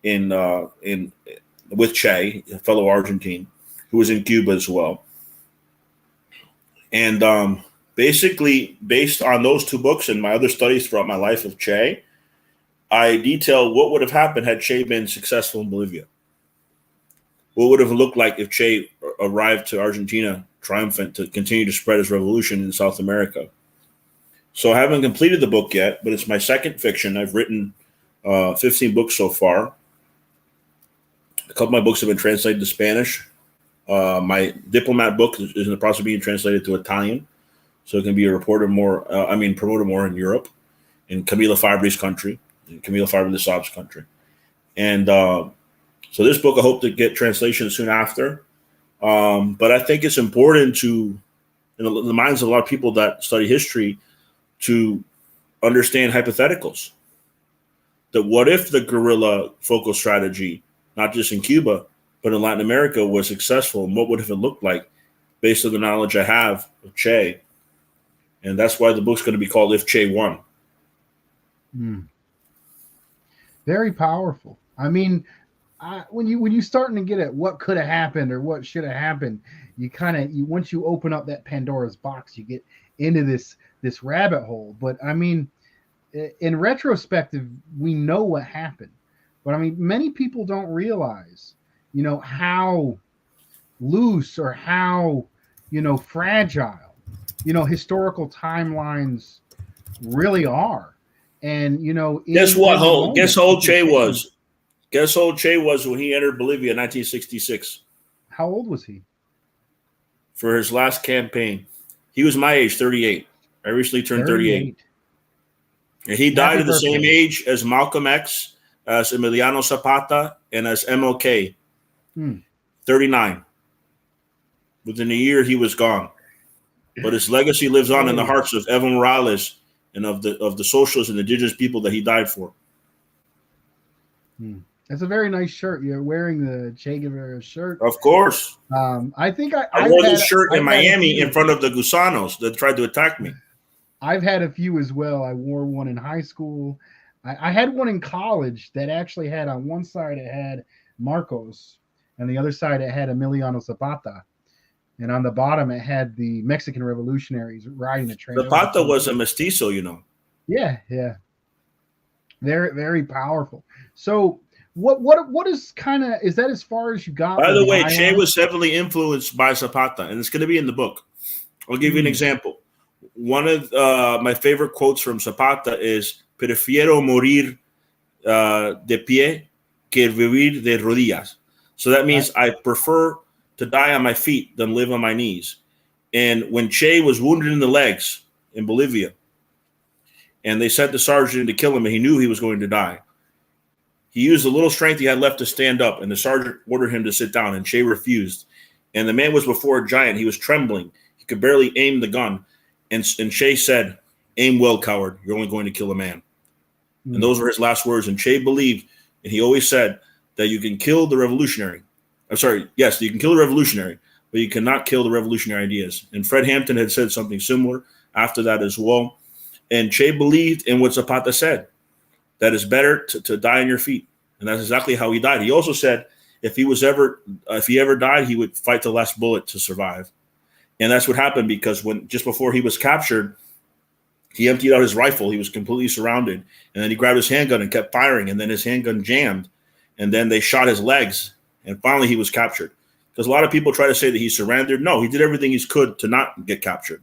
with Che, a fellow Argentine, who was in Cuba as well. And basically, based on those two books and my other studies throughout my life of Che, I detail what would have happened had Che been successful in Bolivia. What would have looked like if Che arrived to Argentina triumphant to continue to spread his revolution in South America. So I haven't completed the book yet, but it's my second fiction. I've written 15 books so far. A couple of my books have been translated to Spanish. My diplomat book is in the process of being translated to Italian, so it can be promoted more in Europe, in Camila Fabri's country, in Camila Fabri de Saab's country. And so this book, I hope to get translation soon after. But I think it's important to, in the minds of a lot of people that study history, to understand hypotheticals. That what if the guerrilla focal strategy, not just in Cuba, but in Latin America, was successful? And what would have it looked like based on the knowledge I have of Che? And that's why the book's going to be called If Che Won. Very powerful. I mean, when you starting to get at what could have happened or what should have happened, you once you open up that Pandora's box, you get into this rabbit hole. But I mean, in retrospective, we know what happened. But I mean, many people don't realize, how loose or how, fragile, historical timelines really are. And, guess what? Guess how old Che was? Guess how old Che was when he entered Bolivia in 1966? How old was he? For his last campaign. He was my age, 38. I recently turned 38. And he died at the same age as Malcolm X, as Emiliano Zapata, and as MLK. 39. Within a year, he was gone. But his legacy lives on in the hearts of Evo Morales and of the socialist and indigenous people that he died for. That's a very nice shirt. You're wearing the Che Guevara shirt. Of course. I think I I've wore this had shirt in I've had a Miami in few. front of the Gusanos that tried to attack me. I've had a few as well. I wore one in high school. I had one in college that actually had on one side it had Marcos, and the other side it had Emiliano Zapata, and on the bottom it had the Mexican revolutionaries riding the train. That was a Zapata cool was a shirt. mestizo, you know. Yeah, yeah, very very powerful. So what is kind of is that as far as you got By with the the way, Che highlight? was heavily influenced by Zapata, and it's going to be in the book. I'll give you an Hmm. example. One of my favorite quotes from Zapata is "Prefiero morir de pie que vivir de rodillas." So that I, means I prefer to die on my feet than live on my knees. And when Che was wounded in the legs in Bolivia, and they sent the sergeant to kill him, and he knew he was going to die, he used the little strength he had left to stand up, and the sergeant ordered him to sit down, and Che refused. And the man was before a giant. He was trembling. He could barely aim the gun. And Che said, "Aim well, coward. You're only going to kill a man." And hmm. those were his last words. And Che believed, and he always said that you can kill the revolutionary. I'm sorry, yes, you can kill the revolutionary, but you cannot kill the revolutionary ideas. And Fred Hampton had said something similar after that as well. And Che believed in what Zapata said, that it's better to die on your feet. And that's exactly how he died. He also said if he ever died, he would fight the last bullet to survive. And that's what happened, because when just before he was captured, he emptied out his rifle. He was completely surrounded. And then he grabbed his handgun and kept firing. And then his handgun jammed. And then they shot his legs. And finally he was captured. Because a lot of people try to say that he surrendered. No, he did everything he could to not get captured,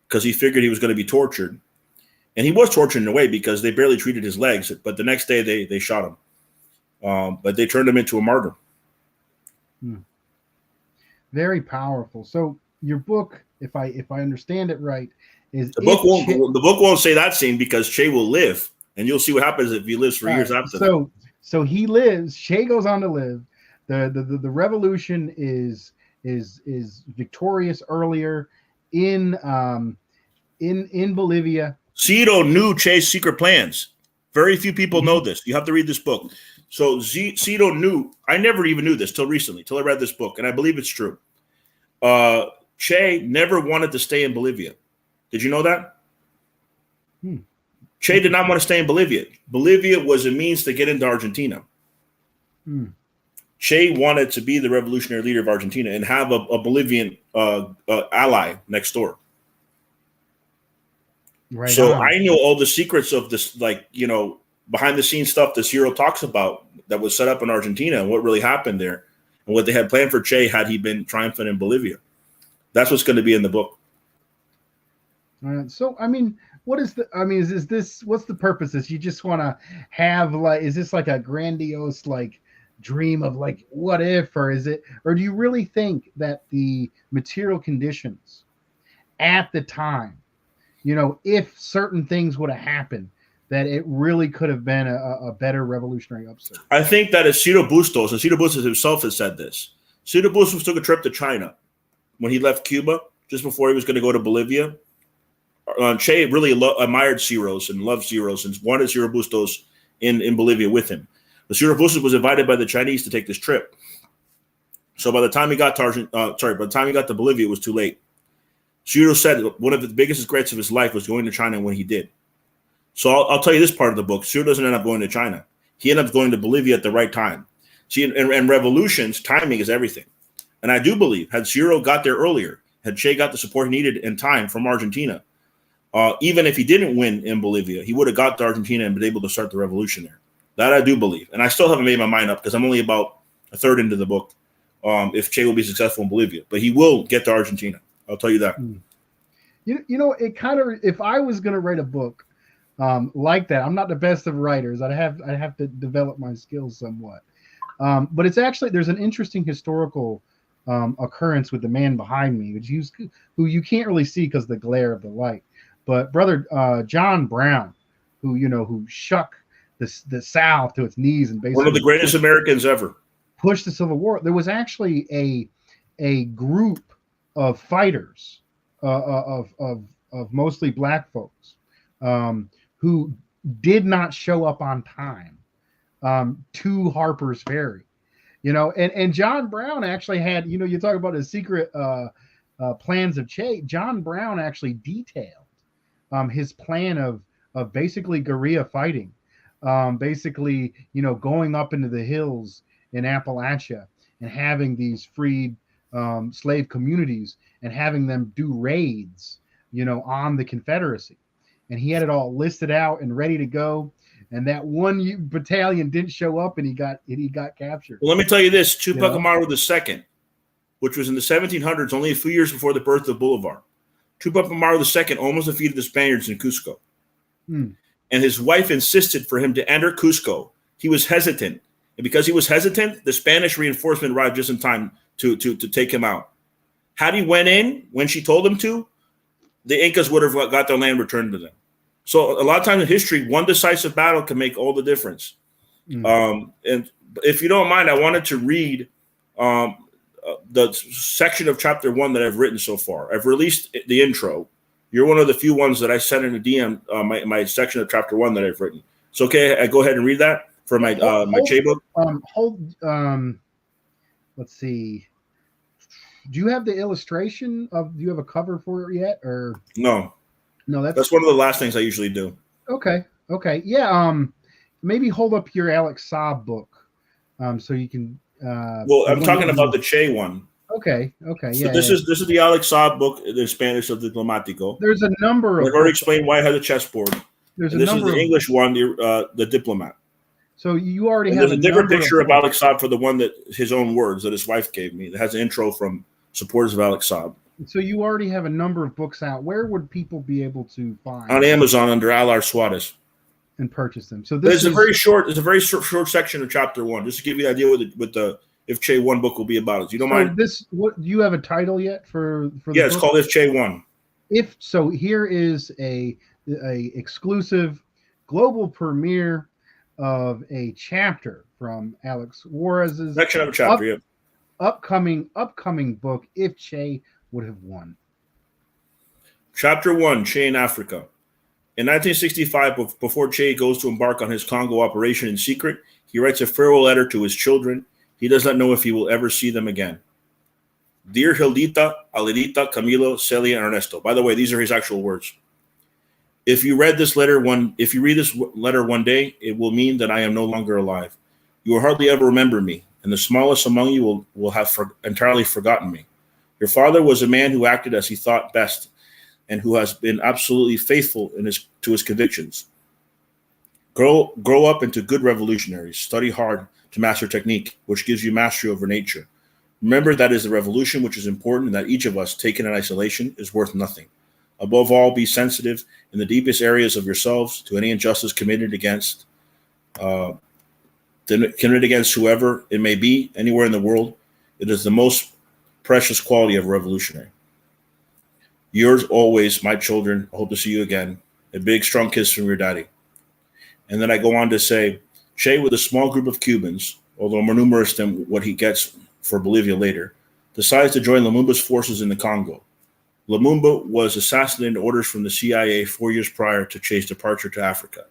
because he figured he was going to be tortured. And he was tortured in a way, because they barely treated his legs. But the next day they shot him. But they turned him into a martyr. Hmm. Very powerful. So your book, if I understand it right, is if Che, The book won't say that scene, because Che will live, and you'll see what happens if he lives for all years right. after that. So he lives. Che goes on to live. The revolution is victorious earlier in in Bolivia. Ciro knew Che's secret plans. Very few people know Mhm. this. You have to read this book. So Ciro knew. I never even knew this till recently, till I read this book, and I believe it's true. Uh, Che never wanted to stay in Bolivia. Did you know that? Hmm. Che did not Interesting. want to stay in Bolivia. Bolivia was a means to get into Argentina. Hmm. Che wanted to be the revolutionary leader of Argentina and have a Bolivian ally next door. Right So on. I know all the secrets of this, like, behind the scenes stuff that Ciro talks about that was set up in Argentina and what really happened there and what they had planned for Che had he been triumphant in Bolivia. That's what's going to be in the book. So I mean, what is the? I mean, is this? What's the purpose? Is you just want to have like? Is this like a grandiose like dream of like what if, or is it? Or do you really think that the material conditions at the time, if certain things would have happened, that it really could have been a better revolutionary upsurge? I think that is Ciro Bustos, and Ciro Bustos himself has said this. Ciro Bustos took a trip to China when he left Cuba, just before he was going to go to Bolivia. Che really admired Ciro's and loved Ciro's and wanted Ciro Bustos in Bolivia with him. But Ciro Bustos was invited by the Chinese to take this trip. So by the time he got to by the time he got to Bolivia, it was too late. Ciro said one of the biggest regrets of his life was going to China when he did. So I'll tell you this part of the book. Ciro doesn't end up going to China. He ended up going to Bolivia at the right time. See, in revolutions, timing is everything. And I do believe, had Ciro got there earlier, had Che got the support he needed in time from Argentina, even if he didn't win in Bolivia, he would have got to Argentina and been able to start the revolution there. That I do believe. And I still haven't made my mind up, because I'm only about a third into the book, if Che will be successful in Bolivia. But he will get to Argentina. I'll tell you that. It kind of, if I was going to write a book like that, I'm not the best of writers. I'd have to develop my skills somewhat. But it's actually, there's an interesting historical occurrence with the man behind me, who you can't really see because of the glare of the light. But brother John Brown, who shook the South to its knees and One of the basically greatest Americans ever. pushed the Civil War. There was actually a group of fighters of mostly black folks who did not show up on time to Harper's Ferry. And John Brown actually had, you talk about his secret plans of Che. John Brown actually detailed his plan of basically guerrilla fighting, basically, going up into the hills in Appalachia and having these freed slave communities and having them do raids, on the Confederacy. And he had it all listed out and ready to go. And that one battalion didn't show up, and he got captured. Well, let me tell you this: Tupac Amaru II, which was in the 1700s, only a few years before the birth of Bolivar. Tupac Amaru II almost defeated the Spaniards in Cusco. And his wife insisted for him to enter Cusco. He was hesitant. And because he was hesitant, the Spanish reinforcement arrived just in time to take him out. Had he went in when she told him to, the Incas would have got their land returned to them. So a lot of times in history, one decisive battle can make all the difference. And if you don't mind, I wanted to read the section of chapter 1 that I've written so far. I've released the intro. You're one of the few ones that I sent in a DM, my section of chapter 1 that I've written. So, okay, I go ahead and read that for my Che book. Let's see. Do you have the illustration do you have a cover for it yet, or no? No, that's one of the last things I usually do. Okay. Yeah. Maybe hold up your Alex Saab book, so you can. Well, I'm talking about the Che one. Okay. So this is the Alex Saab book, the Spanish of Diplomático. There's a number of. I've already explained why it has a chessboard. This is the English one, the Diplomat. So you already have. There's a different picture of Alex Saab for the one that his own words that his wife gave me. It has an intro from supporters of Alex Saab. So you already have a number of books out. Where would people be able to find on Amazon under Alar Suarez and purchase them? So this is a very short. It's a very short section of chapter 1, just to give you an idea with the If Che 1 book will be about. It. You don't mind? Do you have a title yet for the yeah, it's book? called If Che 1. If so, here is a exclusive global premiere of a chapter from Alex Suarez's section of a chapter. Upcoming book. If Che would have won. Chapter 1, Che in Africa. In 1965, before Che goes to embark on his Congo operation in secret, he writes a farewell letter to his children. He does not know if he will ever see them again. Dear Hildita, Aledita, Camilo, Celia, and Ernesto. By the way, these are his actual words. If you read this letter one day, it will mean that I am no longer alive. You will hardly ever remember me, and the smallest among you will have entirely forgotten me. Your father was a man who acted as he thought best and who has been absolutely faithful to his convictions. Grow up into good revolutionaries. Study hard to master technique, which gives you mastery over nature. Remember that is the revolution which is important, and that each of us, taken in isolation, is worth nothing. Above all, be sensitive in the deepest areas of yourselves to any injustice committed against whoever it may be, anywhere in the world. It is the most precious quality of a revolutionary. Yours always, my children. I hope to see you again. A big, strong kiss from your daddy. And then I go on to say, Che, with a small group of Cubans, although more numerous than what he gets for Bolivia later, decides to join Lumumba's forces in the Congo. Lumumba was assassinated in orders from the CIA 4 years prior to Che's departure to Africa.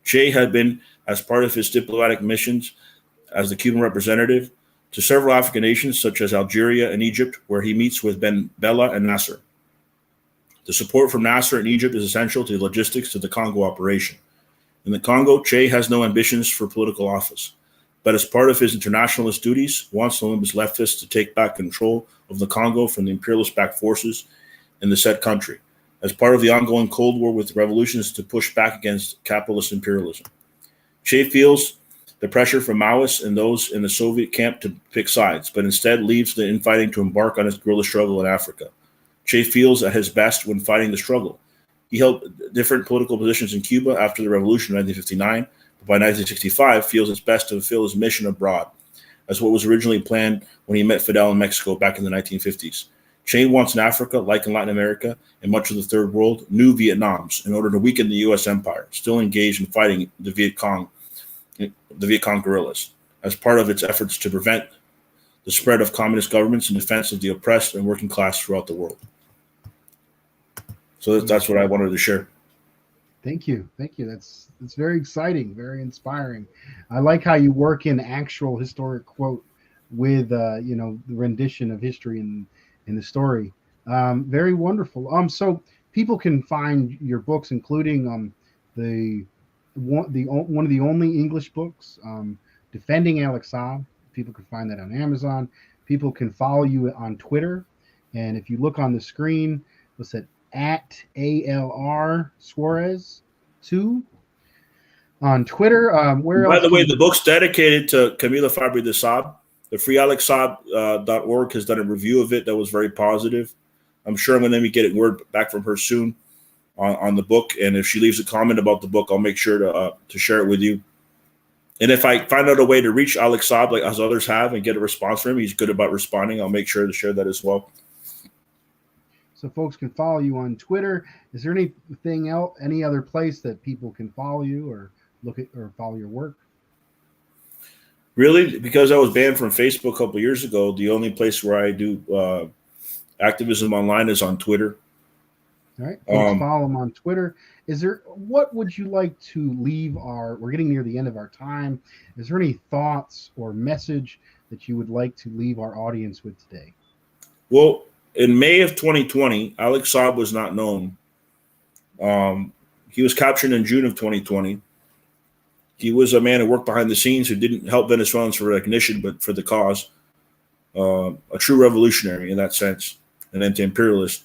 Che had been, as part of his diplomatic missions as the Cuban representative, to several African nations such as Algeria and Egypt, where he meets with Ben Bella and Nasser. The support from Nasser and Egypt is essential to the logistics of the Congo operation. In the Congo, Che has no ambitions for political office, but as part of his internationalist duties, wants Lumumba's leftists to take back control of the Congo from the imperialist-backed forces in the said country, as part of the ongoing Cold War with revolutions to push back against capitalist imperialism. Che feels the pressure from Maoists and those in the Soviet camp to pick sides, but instead leaves the infighting to embark on his guerrilla struggle in Africa. Che feels at his best when fighting the struggle. He held different political positions in Cuba after the revolution in 1959, but by 1965 feels it's best to fulfill his mission abroad, as what was originally planned when he met Fidel in Mexico back in the 1950s. Che wants in Africa, like in Latin America and much of the Third World, new Vietnams in order to weaken the U.S. empire, still engaged in fighting the Viet Cong guerrillas, as part of its efforts to prevent the spread of communist governments in defense of the oppressed and working class throughout the world. So that's what I wanted to share. Thank you. Thank you. That's very exciting, very inspiring. I like how you work in actual historic quote with the rendition of history in the story. Very wonderful. So people can find your books, including the one of the only English books, Defending Alex Saab. People can find that on Amazon. People can follow you on Twitter, and if you look on the screen, what's that? At ALR Suarez 2 on Twitter. Where By else the can way, you? the book's dedicated to Camila Fabri de Saab. The freealexsaab.org has done a review of it that was very positive. I'm sure I'm going to be getting word back from her soon on the book. And if she leaves a comment about the book, I'll make sure to share it with you. And if I find out a way to reach Alex Saab, like as others have, and get a response from him, he's good about responding. I'll make sure to share that as well. So folks can follow you on Twitter. Is there anything else, any other place that people can follow you or look at or follow your work? Really, because I was banned from Facebook a couple of years ago, the only place where I do activism online is on Twitter. All right, folks, follow them on Twitter. What would you like to leave we're getting near the end of our time. Is there any thoughts or message that you would like to leave our audience with today? Well, in May of 2020, Alex Saab was not known. He was captured in June of 2020. He was a man who worked behind the scenes who didn't help Venezuelans for recognition, but for the cause. A true revolutionary in that sense, an anti-imperialist.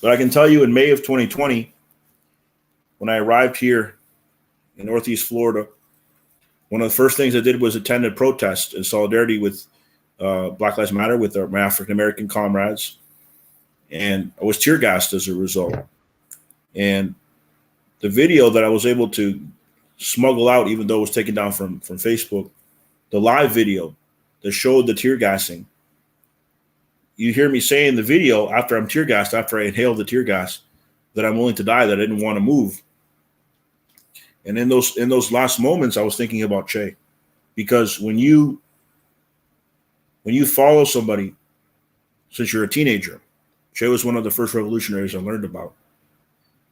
But I can tell you in May of 2020, when I arrived here in Northeast Florida, one of the first things I did was attend a protest in solidarity with Black Lives Matter, with my African-American comrades. And I was tear gassed as a result. And the video that I was able to smuggle out, even though it was taken down from Facebook, the live video that showed the tear gassing, you hear me say in the video, after I'm tear gassed, after I inhaled the tear gas, that I'm willing to die, that I didn't want to move. And in those last moments, I was thinking about Che, because when you follow somebody since you're a teenager, Che was one of the first revolutionaries I learned about.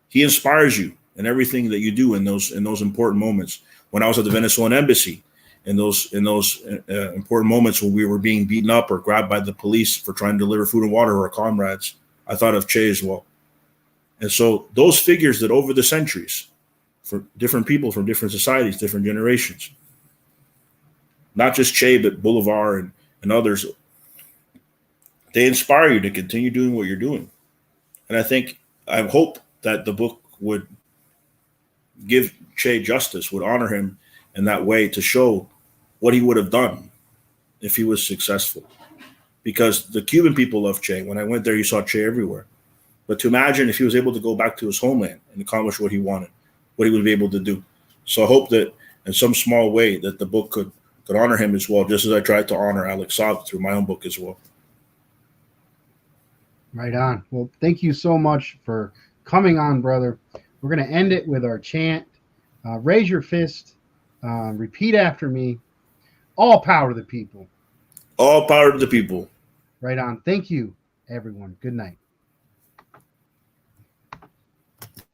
He inspires you in everything that you do in those important moments. When I was at the Venezuelan embassy, in those important moments when we were being beaten up or grabbed by the police for trying to deliver food and water to our comrades, I thought of Che as well. And so those figures that over the centuries, for different people from different societies, different generations, not just Che, but Bolivar and others, they inspire you to continue doing what you're doing. And I hope that the book would give Che justice, would honor him in that way, to show what he would have done if he was successful. Because the Cuban people love Che. When I went there, you saw Che everywhere. But to imagine if he was able to go back to his homeland and accomplish what he wanted, what he would be able to do. So I hope that in some small way that the book could honor him as well, just as I tried to honor Alex Saab through my own book as well. Right on. Well, thank you so much for coming on, brother. We're going to end it with our chant. Raise your fist. Repeat after me. All power to the people. All power to the people. Right on. Thank you, everyone. Good night.